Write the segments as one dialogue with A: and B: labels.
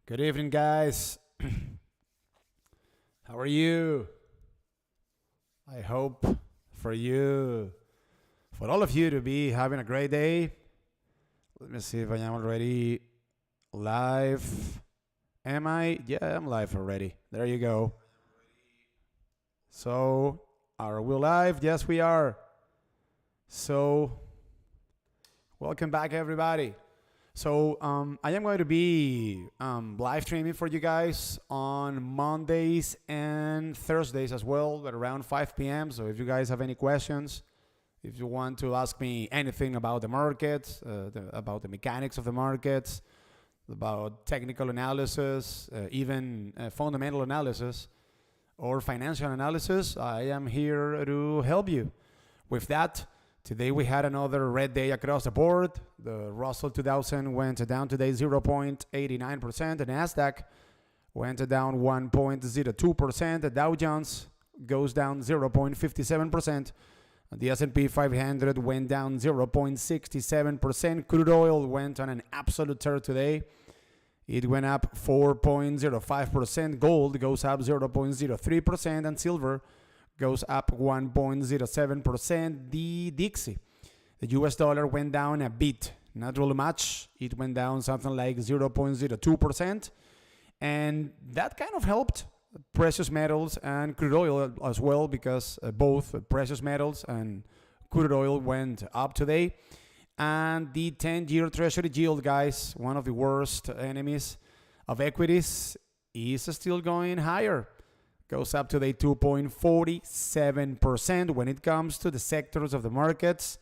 A: Good evening, guys. How are you? I hope for all of you to be having a great day. Let me see if I am already live. Am I? Yeah, I'm live already. There you go. So, are we live? Yes, we are. So, welcome back, everybody. So I am going to be live streaming for you guys on Mondays and Thursdays as well at around 5 p.m. So if you guys have any questions, if you want to ask me anything about the markets, about the mechanics of the markets, about technical analysis, even fundamental analysis or financial analysis, I am here to help you with that. Today we had another red day across the board. The Russell 2000 went down today 0.89%. The Nasdaq went down 1.02%. The Dow Jones goes down 0.57%. The S&P 500 went down 0.67%. Crude oil went on an absolute tear today. It went up 4.05%. Gold goes up 0.03%. And silver goes up 1.07%. The Dixie, the US dollar went down a bit, not really much. It went down something like 0.02%. And that kind of helped precious metals and crude oil as well, because both precious metals and crude oil went up today. And the 10-year Treasury yield, guys, one of the worst enemies of equities, is still going higher. Goes up today 2.47%. When it comes to the sectors of the markets,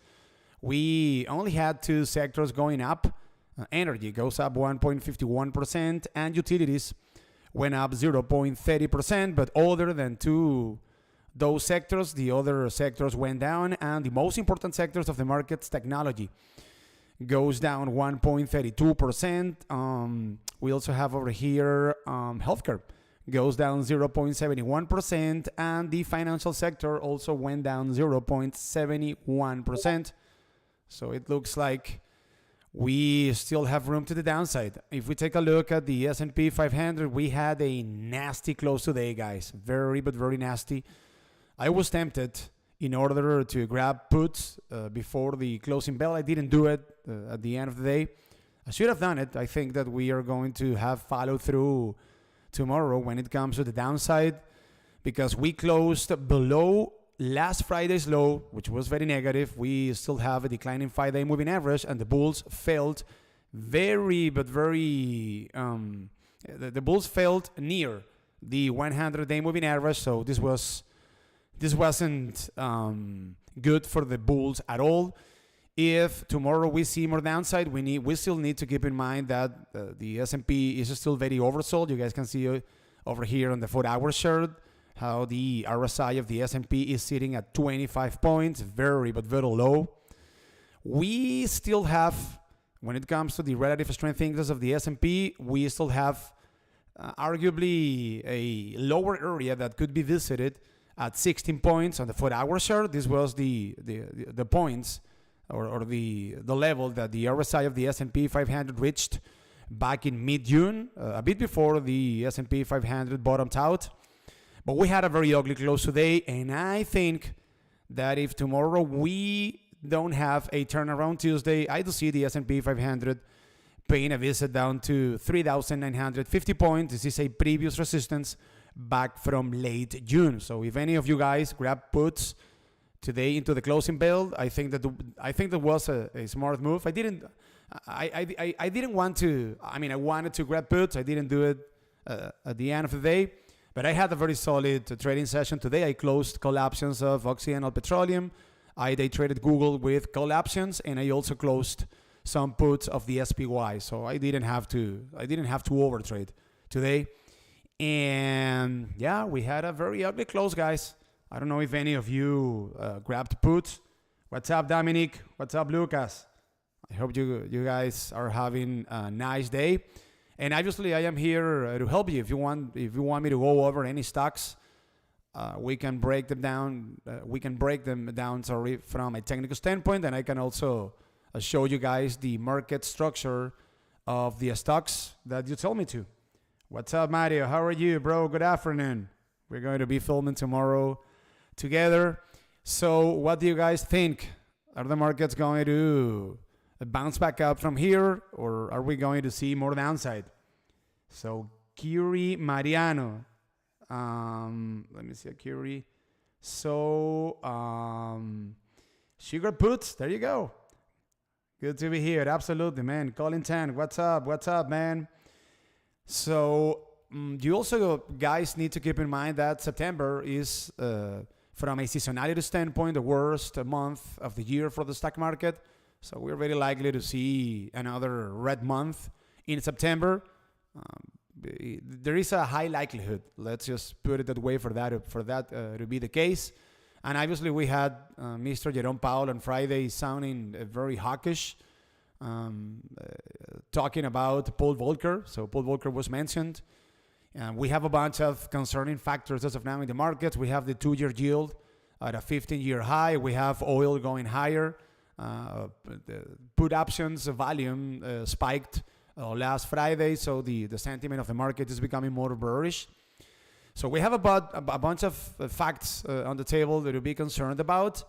A: we only had two sectors going up. Energy goes up 1.51%, and utilities went up 0.30%. But other than those sectors, the other sectors went down. And the most important sectors of the markets, technology, goes down 1.32%. We also have over here healthcare goes down 0.71%, and the financial sector also went down 0.71%. So it looks like we still have room to the downside. If we take a look at the S&P 500, we had a nasty close today, guys. Very, but very nasty. I was tempted in order to grab puts before the closing bell. I didn't do it at the end of the day. I should have done it. I think that we are going to have follow through tomorrow when it comes to the downside, because we closed below last Friday's low, which was very negative. We still have a declining 5-day moving average, and the bulls felt the bulls felt near the 100-day moving average. So this wasn't good for the bulls at all. If tomorrow we see more downside, we still need to keep in mind that the S&P is still very oversold. You guys can see over here on the 4-hour chart how the RSI of the S&P is sitting at 25 points, very, but very low. We still have, when it comes to the relative strength index of the S&P, we still have arguably a lower area that could be visited at 16 points on the 4-hour chart. This was the points or the level that the RSI of the S&P 500 reached back in mid-June, a bit before the S&P 500 bottomed out. But we had a very ugly close today, and I think that if tomorrow we don't have a turnaround Tuesday, I do see the S&P 500 paying a visit down to 3,950 points. This is a previous resistance back from late June. So if any of you guys grab puts today into the closing bell, I think that was a smart move. I didn't want to. I mean, I wanted to grab puts. I didn't do it at the end of the day, but I had a very solid trading session today. I closed call options of Occidental Petroleum. I day traded Google with call options, and I also closed some puts of the SPY. So I didn't have to overtrade today. And yeah, we had a very ugly close, guys. I don't know if any of you grabbed puts. What's up, Dominic? What's up, Lucas? I hope you guys are having a nice day. And obviously, I am here to help you. If you want me to go over any stocks, we can break them down. From a technical standpoint, and I can also show you guys the market structure of the stocks that you tell me to. What's up, Mario? How are you, bro? Good afternoon. We're going to be filming tomorrow together. So what do you guys think? Are the markets going to bounce back up from here, or are we going to see more downside? So Curie Mariano. Let me see, Curie. So sugar puts, there you go. Good to be here. Absolutely, man. Colin Tan, what's up? What's up, man? So you also, guys, need to keep in mind that September is, from a seasonality standpoint, the worst month of the year for the stock market. So we're very likely to see another red month in September. There is a high likelihood, let's just put it that way, for that to be the case. And obviously we had Mr. Jerome Powell on Friday sounding very hawkish, talking about Paul Volcker. So Paul Volcker was mentioned. We have a bunch of concerning factors as of now in the markets. We have the 2-year yield at a 15-year high. We have oil going higher. The put options volume spiked last Friday, so the sentiment of the market is becoming more bearish. So we have about a bunch of facts on the table that to be concerned about.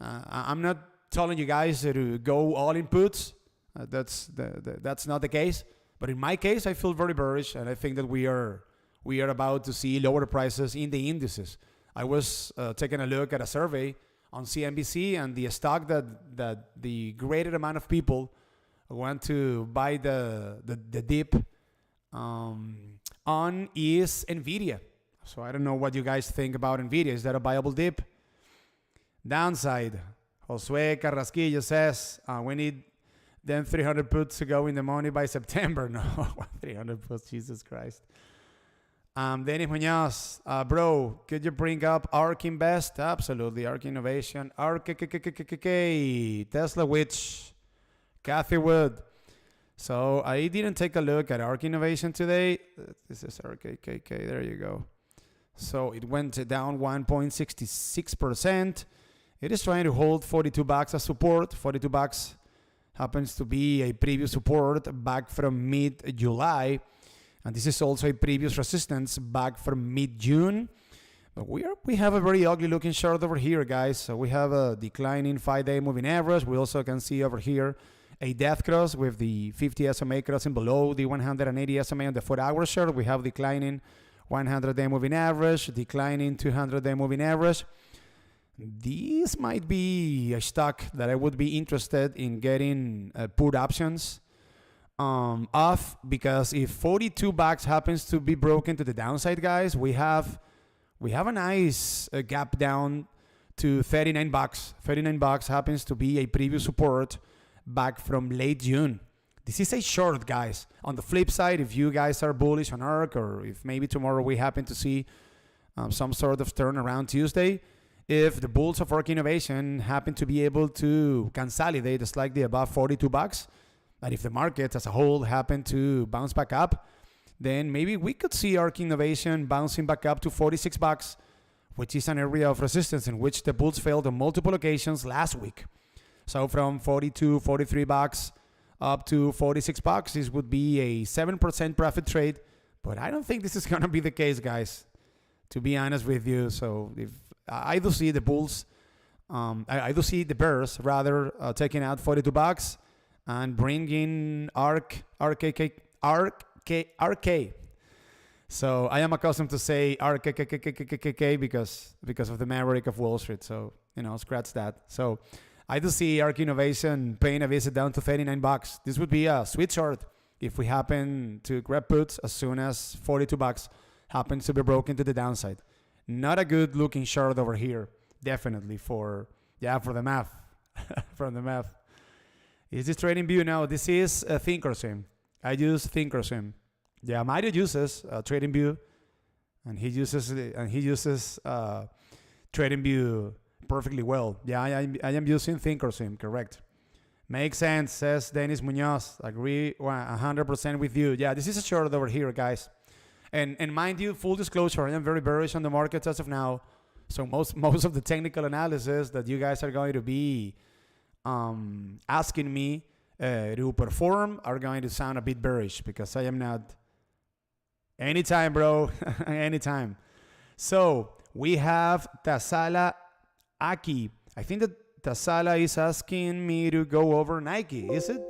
A: I'm not telling you guys to go all in puts. That's not the case. But in my case, I feel very bearish, and I think that we are about to see lower prices in the indices. I was taking a look at a survey on CNBC, and the stock that the greater amount of people want to buy the dip on is Nvidia. So I don't know what you guys think about Nvidia. Is that a viable dip? Downside. Josue Carrasquillo says we need then 300 puts to go in the money by September. No, 300 puts, Jesus Christ. Dennis Munoz, bro, could you bring up Arkk Invest? Absolutely, Arkk Innovation, Arkk, Tesla Witch, Kathy Wood. So I didn't take a look at Arkk Innovation today. This is Arkk, there you go. So it went down 1.66%. It is trying to hold $42 as support. $42 happens to be a previous support back from mid-July. And this is also a previous resistance back from mid-June. But we have a very ugly looking chart over here, guys. So we have a declining 5-day moving average. We also can see over here a death cross with the 50 SMA crossing below the 180 SMA on the 4-hour chart. We have declining 100-day moving average, declining 200-day moving average. This might be a stock that I would be interested in getting put options off, because if $42 happens to be broken to the downside, guys, we have a nice gap down to $39. $39 happens to be a previous support back from late June. This is a short, guys. On the flip side, if you guys are bullish on Arkk, or if maybe tomorrow we happen to see some sort of turnaround Tuesday, if the bulls of Arkk Innovation happen to be able to consolidate slightly above $42, and if the market as a whole happen to bounce back up, then maybe we could see Arkk Innovation bouncing back up to $46, which is an area of resistance in which the bulls failed on multiple occasions last week. So from $42, $43 up to $46, this would be a 7% profit trade. But I don't think this is going to be the case, guys, to be honest with you. So if I do see the bulls, I do see the bears rather taking out $42 and bringing Arkk. So I am accustomed to say Arkk because of the Maverick of Wall Street. So, scratch that. So I do see Arkk Innovation paying a visit down to $39. This would be a sweet short if we happen to grab puts as soon as $42 happens to be broken to the downside. Not a good looking short over here, definitely for the math. From the math. Is this Trading View? No, this is Thinkorswim. I use Thinkorswim. Yeah, Mario uses Trading View, and he uses Trading View perfectly well. Yeah, I am using Thinkorswim, correct. Makes sense, says Dennis Munoz. Agree 100% with you. Yeah, this is a short over here, guys. And mind you, full disclosure, I am very bearish on the markets as of now. So most of the technical analysis that you guys are going to be asking me to perform are going to sound a bit bearish, because I am not Anytime, bro. Anytime. So we have Tasala Aki. I think that Tasala is asking me to go over Nike. Is it?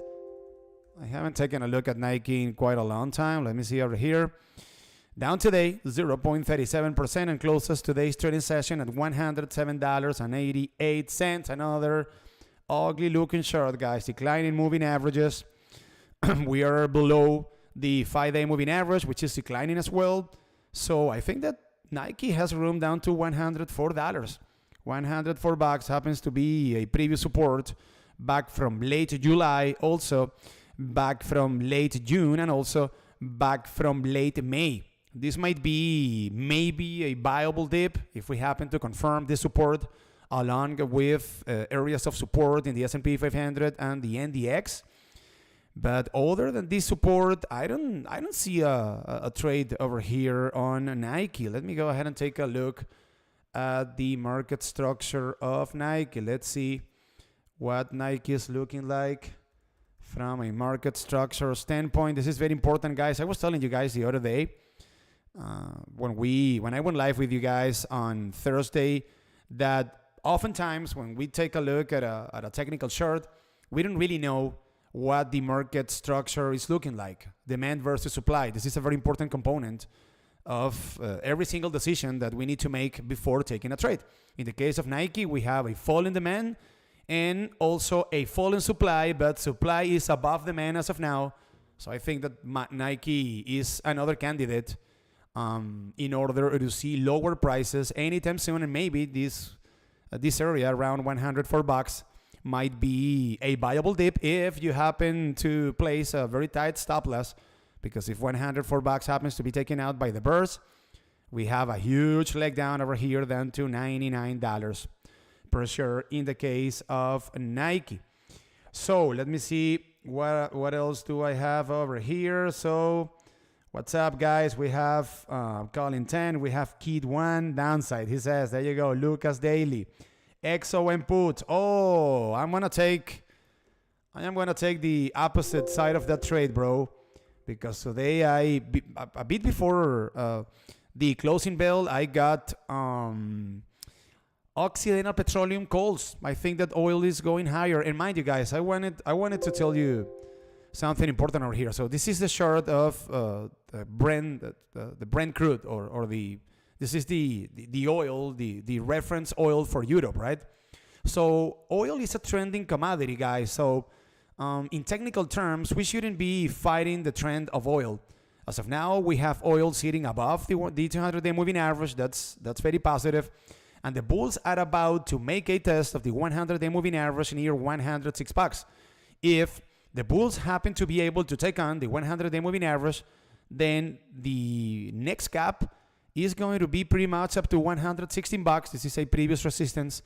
A: I haven't taken a look at Nike in quite a long time. Let me see over here. Down today, 0.37% and closes today's trading session at $107.88. Another ugly looking chart, guys. Declining moving averages. We are below the 5-day moving average, which is declining as well. So I think that Nike has room down to $104. $104 happens to be a previous support back from late July, also back from late June, and also back from late May. This might be maybe a viable dip if we happen to confirm this support along with areas of support in the S&P 500 and the NDX. But other than this support, I don't see a trade over here on Nike. Let me go ahead and take a look at the market structure of Nike. Let's see what Nike is looking like from a market structure standpoint. This is very important, guys. I was telling you guys the other day when I went live with you guys on Thursday that oftentimes when we take a look at a technical chart, we don't really know what the market structure is looking like, demand versus supply. This is a very important component of every single decision that we need to make before taking a trade. In the case of Nike, we have a fall in demand and also a fall in supply, but supply is above demand as of now. So I think that Nike is another candidate in order to see lower prices anytime soon, and maybe this area around $104 might be a viable dip if you happen to place a very tight stop loss, because if $104 happens to be taken out by the bears, we have a huge leg down over here down to $99 per share in the case of Nike. So let me see what else do I have over here. So what's up, guys? We have Colin 10, we have Kid 1 downside. He says, there you go, Lucas Daly. XOM put. Oh, I am gonna take the opposite side of that trade, bro, because today a bit before the closing bell, I got Occidental Petroleum calls. I think that oil is going higher. And mind you, guys, I wanted to tell you something important over here. So this is the chart of the Brent crude, this is the oil, the reference oil for Europe, right? So oil is a trending commodity, guys. So in technical terms, we shouldn't be fighting the trend of oil. As of now, we have oil sitting above the 200-day moving average. That's very positive. And the bulls are about to make a test of the 100-day moving average near $106. If the bulls happen to be able to take on the 100-day moving average, then the next gap is going to be pretty much up to $116. This is a previous resistance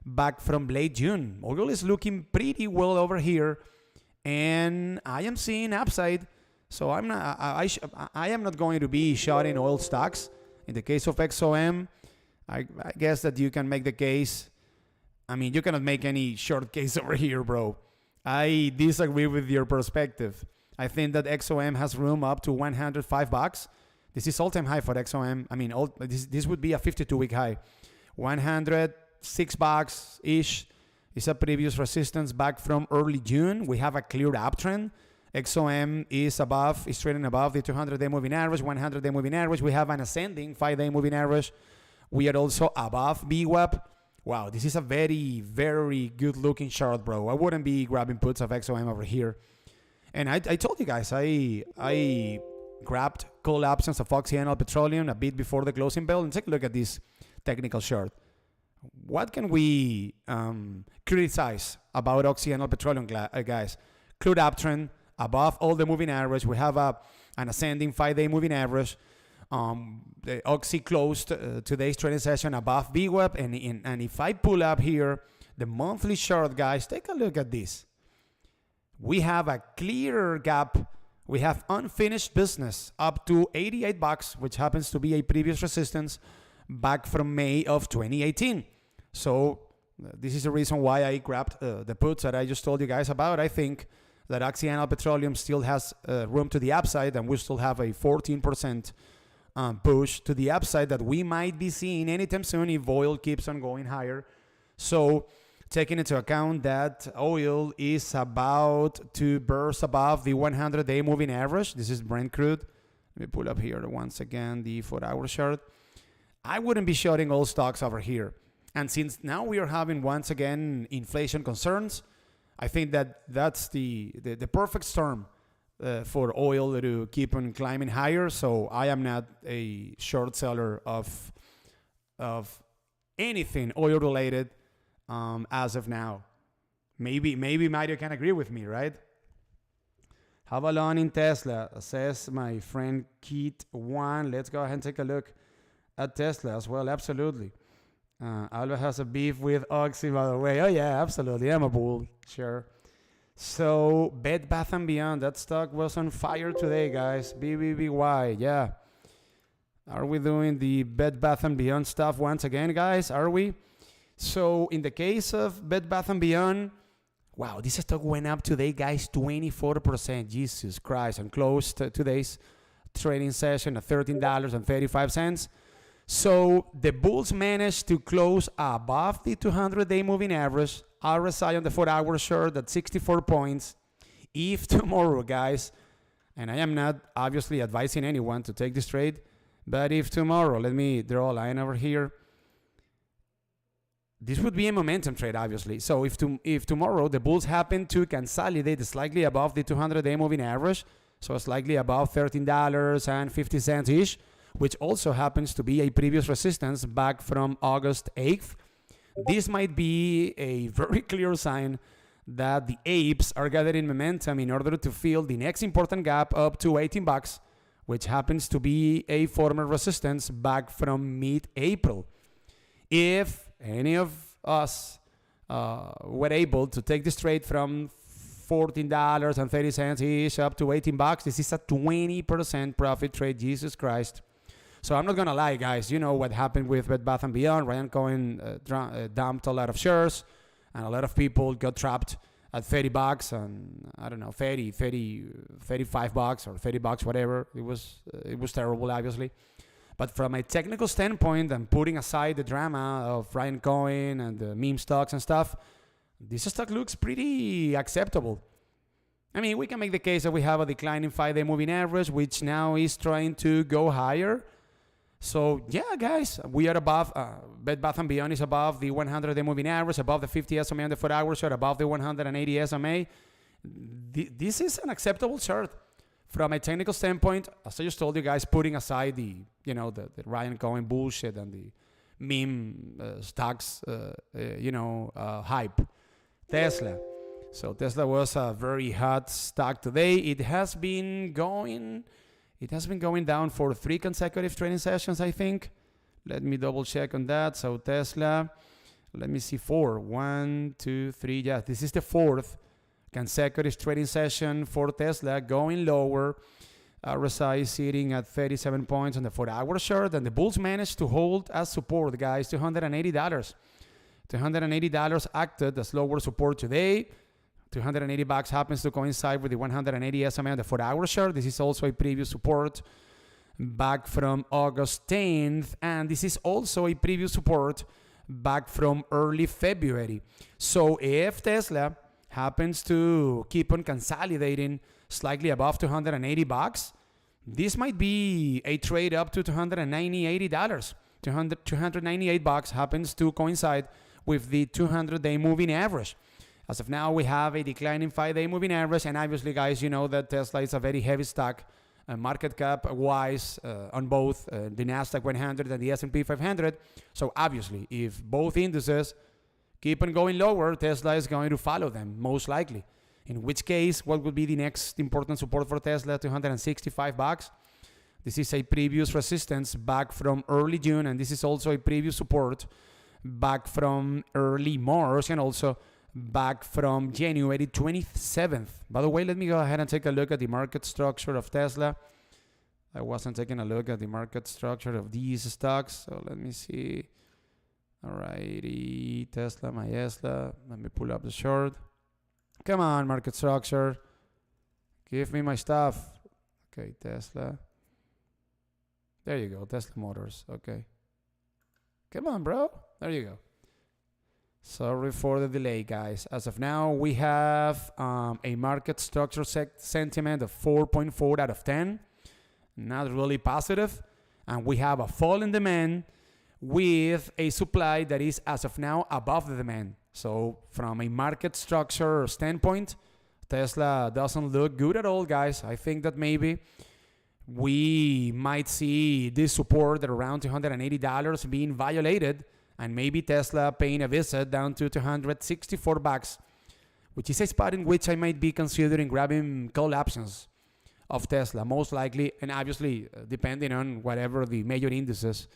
A: back from late June. Oil is looking pretty well over here, and I am seeing upside. So I am not going to be shorting oil stocks. In the case of XOM, I guess that you can make the case. I mean, you cannot make any short case over here, bro. I disagree with your perspective. I think that XOM has room up to $105. This is all-time high for XOM. I mean, this would be a 52-week high. $106-ish is a previous resistance back from early June. We have a clear uptrend. XOM is trading above the 200-day moving average, 100-day moving average. We have an ascending 5-day moving average. We are also above BWAP. Wow, this is a very, very good-looking chart, bro. I wouldn't be grabbing puts of XOM over here. And I told you guys, I grabbed call options of Occidental Petroleum a bit before the closing bell. And take a look at this technical chart. What can we criticize about Occidental Petroleum, guys? Crude uptrend above all the moving average. We have an ascending 5-day moving average. The Oxy closed today's trading session above VWAP. And if I pull up here the monthly chart, guys, take a look at this. We have a clear gap. We have unfinished business up to $88, which happens to be a previous resistance back from May of 2018. So this is the reason why I grabbed the puts that I just told you guys about. I think that Occidental Petroleum still has room to the upside, and we still have a 14% push to the upside that we might be seeing anytime soon if oil keeps on going higher. So taking into account that oil is about to burst above the 100-day moving average. This is Brent crude. Let me pull up here once again the 4-hour chart. I wouldn't be shorting all stocks over here. And since now we are having once again inflation concerns, I think that that's the perfect storm for oil to keep on climbing higher. So I am not a short seller of anything oil related as of now. Maybe Mario can agree with me, right? Have a long in Tesla, says my friend Keith One. Let's go ahead and take a look at Tesla as well. Absolutely. Alba has a beef with Oxy, by the way. Oh, yeah, absolutely. I'm a bull. Sure. So, Bed Bath & Beyond. That stock was on fire today, guys. BBBY. Yeah. Are we doing the Bed Bath & Beyond stuff once again, guys? Are we? So, in the case of Bed Bath & Beyond, wow, this stock went up today, guys, 24%. Jesus Christ. And closed today's trading session at $13.35. So the bulls managed to close above the 200-day moving average. RSI on the 4-hour chart at 64 points. If tomorrow, guys, and I am not obviously advising anyone to take this trade, but if tomorrow, let me draw a line over here. This would be a momentum trade, obviously. So if tomorrow the bulls happen to consolidate slightly above the 200-day moving average, so slightly above $13.50-ish, which also happens to be a previous resistance back from August 8th. This might be a very clear sign that the apes are gathering momentum in order to fill the next important gap up to $18, which happens to be a former resistance back from mid-April. If any of us were able to take this trade from $14.30-ish up to $18, this is a 20% profit trade. Jesus Christ. So I'm not going to lie, guys. You know what happened with Bed Bath & Beyond. Ryan Cohen dumped a lot of shares, and a lot of people got trapped at $30 and, I don't know, 30, $35 or $30, whatever. It was terrible, obviously. But from a technical standpoint, and putting aside the drama of Ryan Cohen and the meme stocks and stuff, this stock looks pretty acceptable. I mean, we can make the case that we have a declining 5-day moving average, which now is trying to go higher. So, yeah, guys, we are above, Bed Bath & Beyond is above the 100-day moving average, above the 50 SMA on the 4-hour chart, above the 180 SMA. This is an acceptable chart. From a technical standpoint, as I just told you guys, putting aside the Ryan Cohen bullshit and the meme stocks, hype. Tesla. So Tesla was a very hot stock today. It has been going down for 3 consecutive trading sessions, I think. Let me double check on that. So Tesla, let me see, 4. 1, 2, 3. Yeah, this is the 4th consecutive trading session for Tesla, going lower. RSI sitting at 37 points on the 4-hour chart, and the bulls managed to hold as support, guys, $280. $280 acted as lower support today. $280 happens to coincide with the 180 SMA on the 4-hour chart. This is also a previous support back from August 10th, and this is also a previous support back from early February. So if Tesla happens to keep on consolidating slightly above $280, this might be a trade up to $298. $298 happens to coincide with the 200-day moving average. As of now, we have a declining 5-day moving average, and obviously, guys, you know that Tesla is a very heavy stock, market cap-wise, on both the Nasdaq 100 and the S&P 500. So obviously, if both indices keep on going lower, Tesla is going to follow them, most likely. In which case, what would be the next important support for Tesla? $265. This is a previous resistance back from early June, and this is also a previous support back from early March, and also back from January 27th. By the way, let me go ahead and take a look at the market structure of Tesla. I wasn't taking a look at the market structure of these stocks, so let me see. Alrighty, Tesla, my Tesla. Let me pull up the chart. Come on, market structure. Give me my stuff. Okay, Tesla. There you go, Tesla Motors. Okay. Come on, bro. There you go. Sorry for the delay, guys. As of now, we have a market structure sentiment of 4.4 out of 10. Not really positive. And we have a fall in demand with a supply that is, as of now, above the demand. So from a market structure standpoint, Tesla doesn't look good at all, guys. I think that maybe we might see this support at around $280 being violated, and maybe Tesla paying a visit down to $264, which is a spot in which I might be considering grabbing call options of Tesla, most likely, and obviously depending on whatever the major indices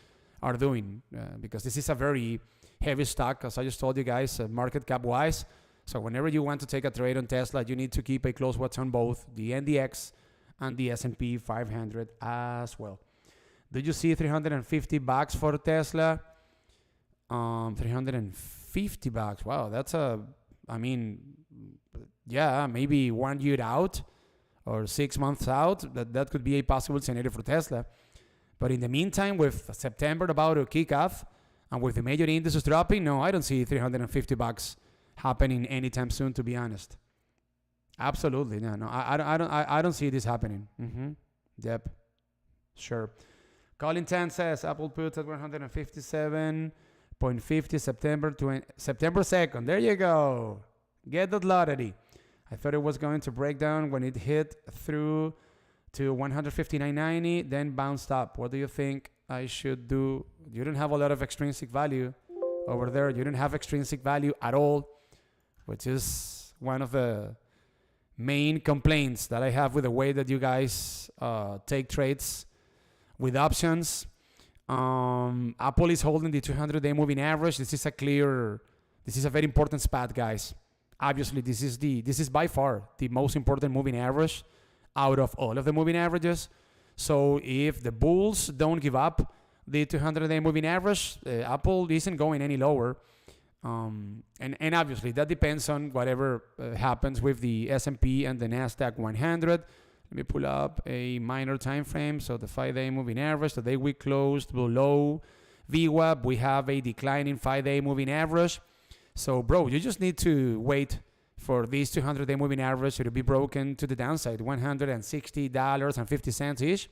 A: are doing, because this is a very heavy stock, as I just told you guys, market cap wise. So whenever you want to take a trade on Tesla, you need to keep a close watch on both the NDX and the S&P 500 as well. Did you see $350 for Tesla? $350. Wow, that's maybe 1 year out or 6 months out. That could be a possible scenario for Tesla. But in the meantime, with September about to kick off and with the major indices dropping, no, I don't see $350 happening anytime soon, to be honest. Absolutely, no, I don't see this happening. Yep, sure. Colin Tan says Apple puts at 157.50 September 2nd. There you go. Get that lottery. I thought it was going to break down when it hit through to 159.90, then bounced up. What do you think I should do? You don't have a lot of extrinsic value over there. You don't have extrinsic value at all, which is one of the main complaints that I have with the way that you guys take trades with options. Apple is holding the 200-day moving average. This is a very important spot, guys. Obviously, this is by far the most important moving average out of all of the moving averages. So if the bulls don't give up the 200-day moving average, Apple isn't going any lower. And obviously that depends on whatever happens with the S&P and the NASDAQ 100. Let me pull up a minor time frame. So the 5-day moving average, today we closed below VWAP. We have a declining 5-day moving average. So bro, you just need to wait for this 200-day moving average to be broken to the downside, $160.50 ish.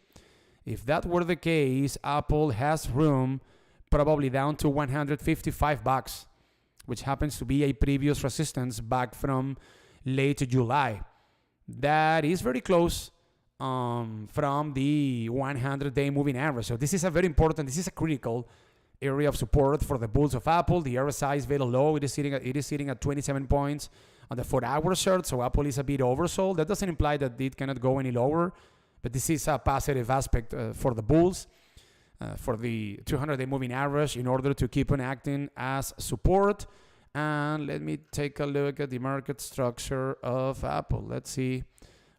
A: If that were the case, Apple has room probably down to $155, which happens to be a previous resistance back from late July. That is very close from the 100-day moving average. So this is a critical area of support for the bulls of Apple. The RSI is very low. It is sitting at 27 points on the 4-hour chart. So Apple is a bit oversold. That doesn't imply that it cannot go any lower, but this is a positive aspect for the bulls. For the 200-day moving average in order to keep on acting as support. And let me take a look at the market structure of Apple. Let's see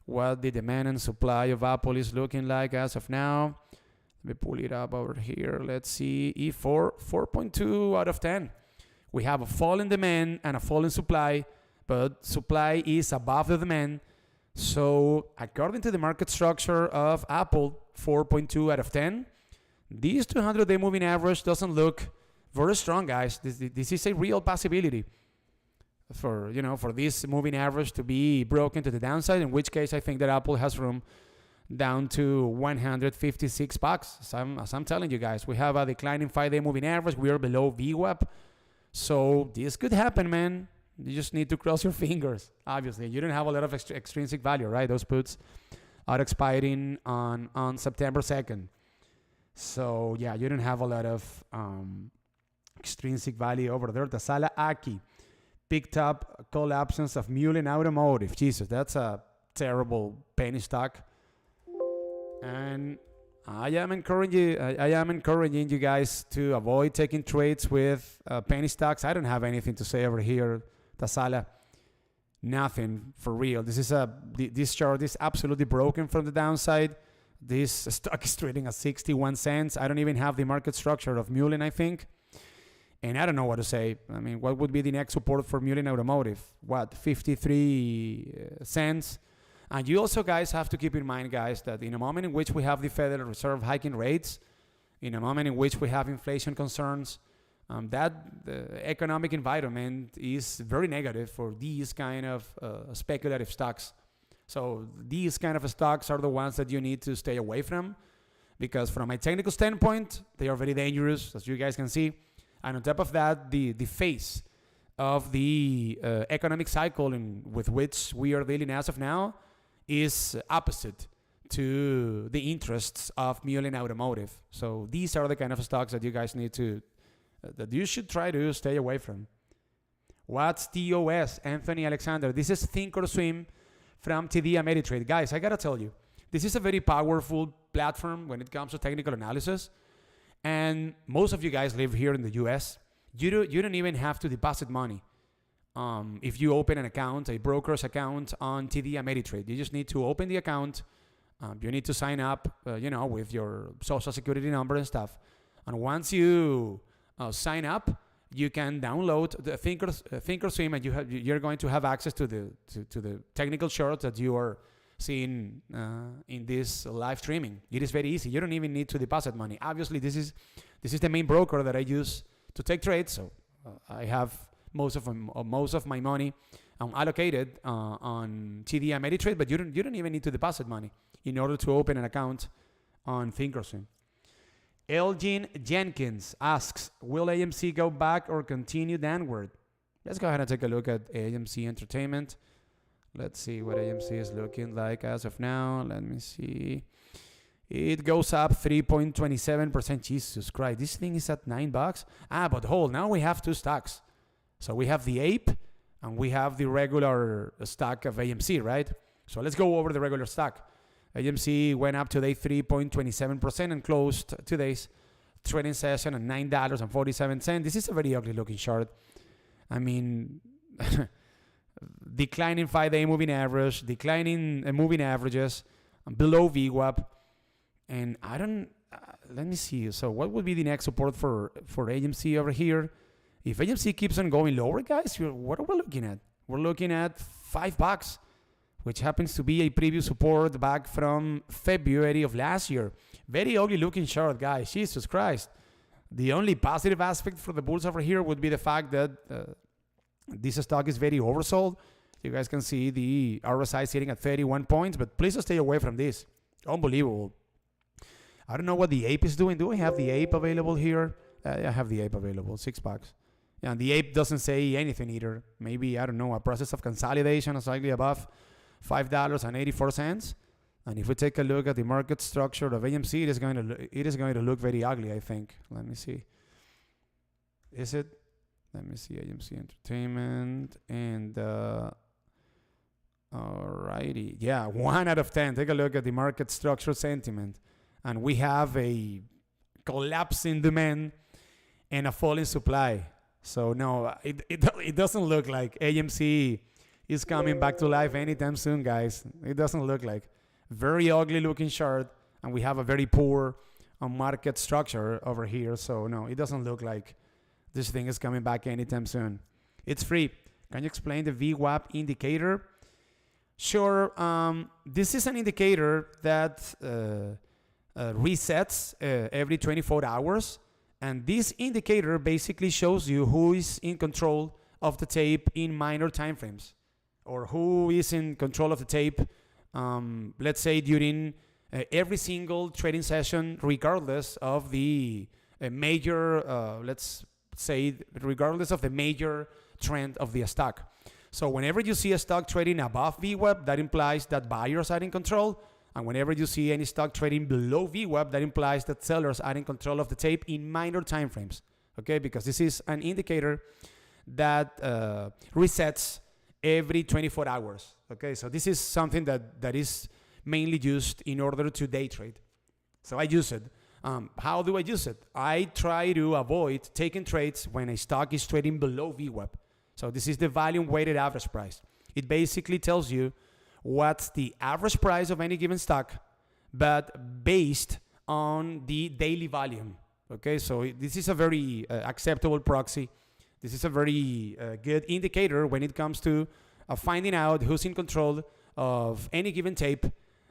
A: what the demand and supply of Apple is looking like as of now. Let me pull it up over here. Let's see. E4, 4.2 out of 10. We have a fall in demand and a fall in supply, but supply is above the demand. So according to the market structure of Apple, 4.2 out of 10. This 200-day moving average doesn't look very strong, guys. This is a real possibility for this moving average to be broken to the downside, in which case I think that Apple has room down to $156. As I'm telling you guys, we have a declining 5-day moving average. We are below VWAP. So this could happen, man. You just need to cross your fingers. Obviously, you don't have a lot of extrinsic value, right? Those puts are expiring on September 2nd. So, yeah, you don't have a lot of extrinsic value over there. The Sala Aki picked up call options of Mullen Automotive. Jesus, that's a terrible penny stock. And I am encouraging you guys to avoid taking trades with penny stocks. I don't have anything to say over here, Tasala. Nothing for real. This chart is absolutely broken from the downside. This stock is trading at 61 cents. I don't even have the market structure of Mullen, I think. And I don't know what to say. I mean, what would be the next support for Mullen Automotive? What, 53 cents? And you also, guys, have to keep in mind, guys, that in a moment in which we have the Federal Reserve hiking rates, in a moment in which we have inflation concerns, that the economic environment is very negative for these kind of speculative stocks. So these kind of stocks are the ones that you need to stay away from, because from a technical standpoint, they are very dangerous, as you guys can see. And on top of that, the face of the economic cycle with which we are dealing as of now is opposite to the interests of Mullen Automotive. So these are the kind of stocks that you guys need to, that you should try to stay away from. What's TOS, Anthony Alexander? This is Thinkorswim from TD Ameritrade. Guys, I gotta tell you, this is a very powerful platform when it comes to technical analysis. And most of you guys live here in the US. You don't even have to deposit money. If you open an account, a broker's account on TD Ameritrade, you just need to open the account. You need to sign up, with your social security number and stuff. And once you sign up, you can download the Thinkorswim, and you're going to have access to the technical charts that you are seeing in this live streaming. It is very easy. You don't even need to deposit money. Obviously, this is the main broker that I use to take trades. So I have most of my money allocated on TD Ameritrade, but you don't even need to deposit money in order to open an account on Thinkorswim. Elgin Jenkins asks, will AMC go back or continue downward? Let's go ahead and take a look at AMC Entertainment. Let's see what AMC is looking like as of now. Let me see. It goes up 3.27%. Jesus Christ, this thing is at $9. But hold, now we have two stocks. So we have the ape and we have the regular stock of AMC, right? So let's go over the regular stock. AMC went up today 3.27% and closed today's trading session at $9.47. This is a very ugly looking chart. I mean, declining 5-day moving average, declining moving averages, below VWAP. And I don't, let me see. So what would be the next support for AMC over here? If AMC keeps on going lower, guys, what are we looking at? We're looking at $5, which happens to be a previous support back from February of last year. Very ugly looking chart, guys. Jesus Christ. The only positive aspect for the bulls over here would be the fact that this stock is very oversold. You guys can see the RSI sitting at 31 points, but please stay away from this. Unbelievable. I don't know what the ape is doing. Do I have the ape available here? I have the ape available, $6. Yeah, and the ape doesn't say anything either. Maybe, I don't know, a process of consolidation is slightly above $5.84. And if we take a look at the market structure of AMC, it is going to look very ugly, I think. Let me see. Is it? Let me see, AMC Entertainment. And, alrighty. Yeah, 1 out of 10. Take a look at the market structure sentiment. And we have a collapse in demand and a fall in supply. So no, it doesn't look like AMC is coming back to life anytime soon, guys. It doesn't look like. Very ugly looking chart, and we have a very poor market structure over here. So no, it doesn't look like this thing is coming back anytime soon. It's free. Can you explain the VWAP indicator? Sure. This is an indicator that resets every 24 hours. And this indicator basically shows you who is in control of the tape in minor time frames, or who is in control of the tape, let's say during every single trading session, regardless of the major, let's say, regardless of the major trend of the stock. So whenever you see a stock trading above VWAP, that implies that buyers are in control. And whenever you see any stock trading below VWAP, that implies that sellers are in control of the tape in minor time frames. Okay, because this is an indicator that resets every 24 hours. Okay, so this is something that is mainly used in order to day trade. So I use it. How do I use it? I try to avoid taking trades when a stock is trading below VWAP. So this is the volume weighted average price. It basically tells you what's the average price of any given stock, but based on the daily volume. Okay, so this is a very acceptable proxy. This is a very good indicator when it comes to finding out who's in control of any given tape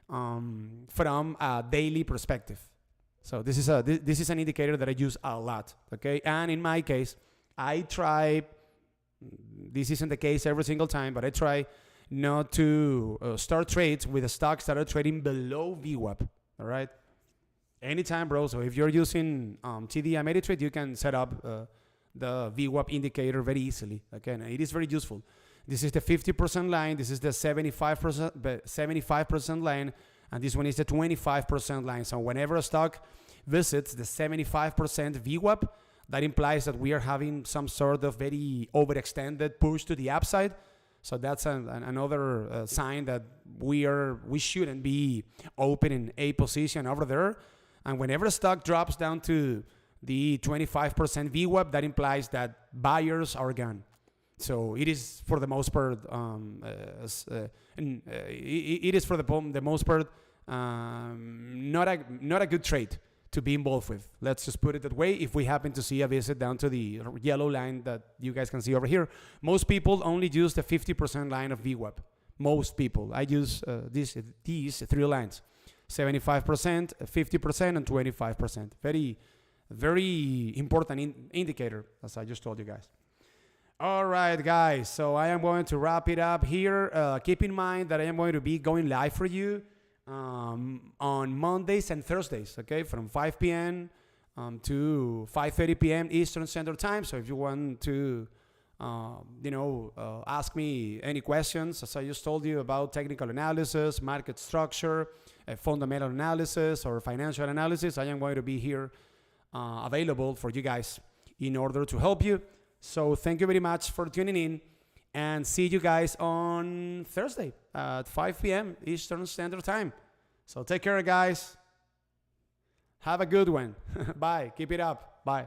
A: from a daily perspective. So this is an indicator that I use a lot, okay? And in my case, I try, this isn't the case every single time, but I try not to start trades with the stocks that are trading below VWAP, all right? Anytime, bro. So if you're using TD Ameritrade, you can set up the VWAP indicator very easily, okay? And it is very useful. This is the 50% line. This is the 75% line. And this one is the 25% line. So whenever a stock visits the 75% VWAP, that implies that we are having some sort of very overextended push to the upside. So that's another sign that we shouldn't be opening a position over there. And whenever a stock drops down to the 25% VWAP, that implies that buyers are gone. So it is for the most part, it is for the most part not a good trade to be involved with. Let's just put it that way. If we happen to see a visit down to the yellow line that you guys can see over here, most people only use the 50% line of VWAP. Most people. I use these three lines: 75%, 50%, and 25%. Very, very important indicator, as I just told you guys. All right, guys. So I am going to wrap it up here. Keep in mind that I am going to be going live for you on Mondays and Thursdays, okay, from 5 p.m. To 5:30 p.m. Eastern Standard Time. So if you want to, ask me any questions, as I just told you, about technical analysis, market structure, fundamental analysis, or financial analysis, I am going to be here available for you guys in order to help you. So thank you very much for tuning in, and see you guys on Thursday at 5 p.m. Eastern Standard Time. So take care, guys. Have a good one. Bye. Keep it up. Bye.